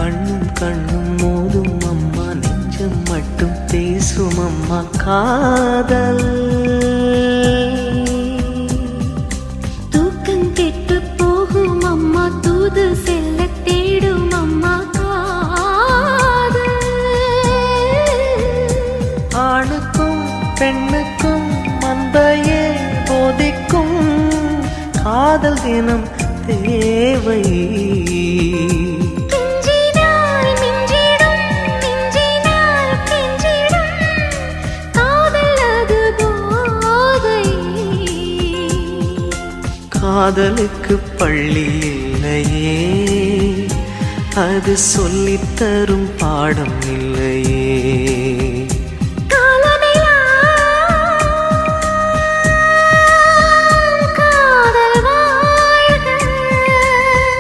கண்ணும் கண்ணும் மோதும் அம்மா, நெஞ்சம் மட்டும் பேசும் அம்மா காதல். தூக்கம் கெட்டு போகும் அம்மா, தூது செல்ல தேடும் அம்மா காதல். ஆணுக்கும் பெண்ணுக்கும் மந்தையே போதிக்கும் காதல் தினம் தேவை. காதலுக்கு பள்ளி இல்லையே, அது சொல்லித்தரும் பாடம் இல்லையே.